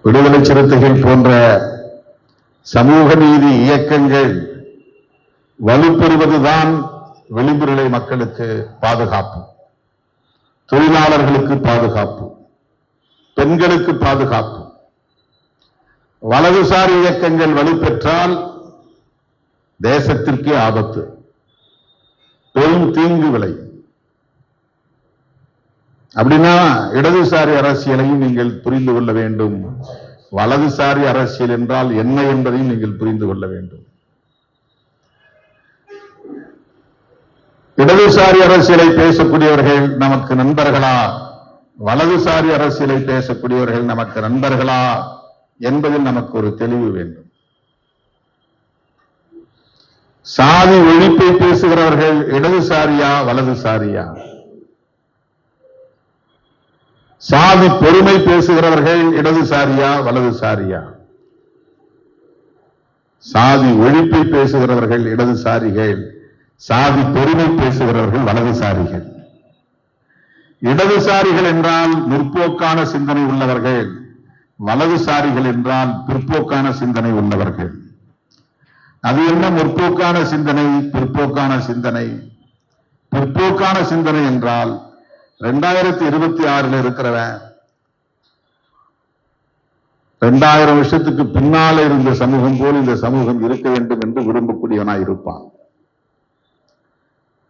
விடுதலை சிறுத்தைகள் போன்ற சமூக நீதி இயக்கங்கள் வலுப்பெறுவதுதான் விளிம்புநிலை மக்களுக்கு பாதுகாப்பு, தொழிலாளர்களுக்கு பாதுகாப்பு, பெண்களுக்கு பாதுகாப்பு. வலதுசாரி இயக்கங்கள் வலுப்பெற்றால் தேசத்திற்கே ஆபத்து, பெரும் தீங்கு விளை. அப்படின்னா இடதுசாரி அரசியலையும் நீங்கள் புரிந்து கொள்ள வேண்டும். வலதுசாரி அரசியல் என்றால் என்ன என்பதையும் நீங்கள் புரிந்து கொள்ள வேண்டும். இடதுசாரி அரசியலை பேசக்கூடியவர்கள் நமக்கு நண்பர்களா, வலதுசாரி அரசியலை பேசக்கூடியவர்கள் நமக்கு நண்பர்களா என்பதில் நமக்கு ஒரு தெளிவு வேண்டும். சாதி ஒழிப்பை பேசுகிறவர்கள் இடதுசாரியா வலதுசாரியா? சாதி பெருமை பேசுகிறவர்கள் இடதுசாரியா வலதுசாரியா? சாதி ஒழிப்பை பேசுகிறவர்கள் இடதுசாரிகள், சாதி பெருமை பேசுகிறவர்கள் வலதுசாரிகள். இடதுசாரிகள் என்றால் முற்போக்கான சிந்தனை உள்ளவர்கள், வலதுசாரிகள் என்றால் பிற்போக்கான சிந்தனை உள்ளவர்கள். அது என்ன முற்போக்கான சிந்தனை, பிற்போக்கான சிந்தனை? பிற்போக்கான சிந்தனை என்றால் 2026 இருக்கிறவன் 2000 வருஷத்துக்கு பின்னால இருந்த சமூகம் போல் இந்த சமூகம் இருக்க வேண்டும் என்று விரும்பக்கூடியவனாய் இருப்பான்.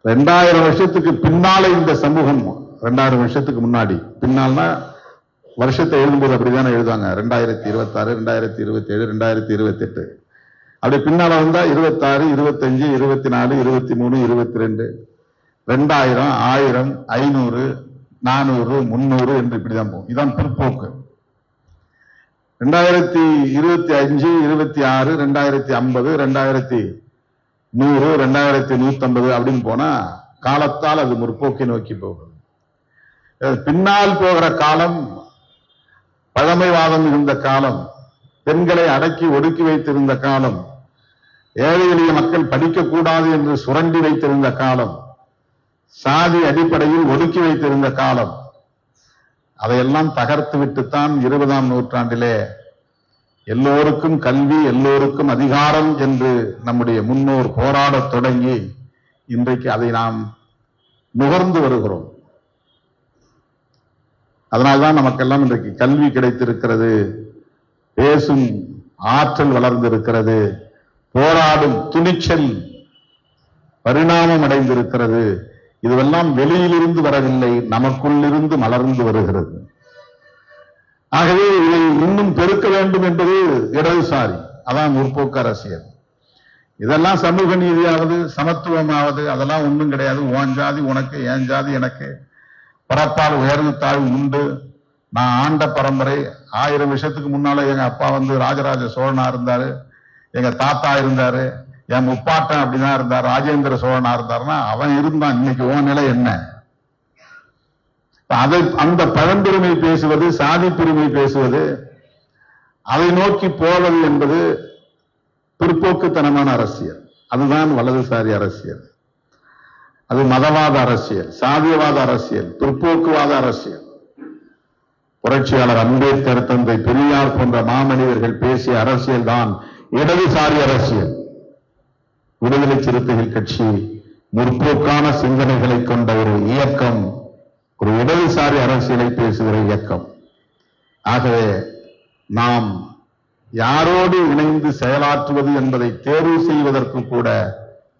2000 வருஷத்துக்கு பின்னால இந்த சமூகம், 2000 வருஷத்துக்கு முன்னாடி, பின்னால்னா வருஷத்தை எழுதும்போது அப்படிதானே எழுதுவாங்க, 2026, 2027, 2028. அப்படி பின்னால வந்தா 26, 25, 24, 23, 22, 2000, 1000, 500, 400, 300 என்று இப்படிதான் போகும். இதுதான் பிற்போக்கு. 2025, 26, 2050, 2100, 2150 அப்படின்னு போனா காலத்தால் அது முற்போக்கை நோக்கி போகும். பின்னால் போகிற காலம் பழமைவாதம் இருந்த காலம், பெண்களை அடக்கி ஒடுக்கி வைத்திருந்த காலம், ஏழை எளிய மக்கள் படிக்கக்கூடாது என்று சுரண்டி வைத்திருந்த காலம், சாதி அடிப்படையில் ஒடுக்கி வைத்திருந்த காலம், அதையெல்லாம் தகர்த்து விட்டுத்தான் 20ஆம் நூற்றாண்டிலே எல்லோருக்கும் கல்வி, எல்லோருக்கும் அதிகாரம் என்று நம்முடைய முன்னோர் போராடத் தொடங்கி இன்றைக்கு அதை நாம் நுகர்ந்து வருகிறோம். அதனால்தான் நமக்கெல்லாம் இன்றைக்கு கல்வி கிடைத்திருக்கிறது, பேசும் ஆற்றல் வளர்ந்திருக்கிறது, போராடும் துணிச்சல் பரிணாமம் அடைந்திருக்கிறது. இதுவெல்லாம் வெளியிலிருந்து வரவில்லை, நமக்குள்ளிருந்து மலர்ந்து வருகிறது. ஆகவே இதை இன்னும் பெருக்க வேண்டும் என்பது இடதுசாரி, அதான் முற்போக்கு அரசியல். இதெல்லாம் சமூக நீதியாவது சமத்துவமாவது அதெல்லாம் ஒன்றும் கிடையாது. உன் ஜாதி உனக்கு, என் ஜாதி எனக்கு, பிறப்பால் உயர்வு தாழ்வு உண்டு. நான் ஆண்ட பரம்பரை, 1000 வருஷத்துக்கு முன்னால எங்க அப்பா ராஜராஜ சோழனா இருந்தாரு, எங்க தாத்தா இருந்தாரு, என் முப்பாட்டன் அப்படிதான் இருந்தார், ராஜேந்திர சோழனா இருந்தாருன்னா அவன் இருந்தான். இன்னைக்கு உன் நிலை என்ன? அதை அந்த பழம்பெருமை பேசுவது, சாதி பெருமை பேசுவது, அதை நோக்கி போவது என்பது பிற்போக்குத்தனமான அரசியல். அதுதான் வலதுசாரி அரசியல். அது மதவாத அரசியல், சாதியவாத அரசியல், பிற்போக்குவாத அரசியல். புரட்சியாளர் அம்பேத்கர், தந்தை பெரியார் போன்ற மாமனிதர்கள் பேசிய அரசியல் தான் இடதுசாரி அரசியல். விடுதலை சிறுத்தைகள் கட்சி முற்போக்கான சிந்தனைகளை கொண்ட ஒரு இயக்கம், ஒரு இடதுசாரி அரசியலை பேசுகிற இயக்கம். ஆகவே நாம் யாரோடு இணைந்து செயலாற்றுவது என்பதை தேர்வு செய்வதற்கு கூட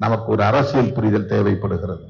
நமக்கு ஒரு அரசியல் புரிதல் தேவைப்படுகிறது.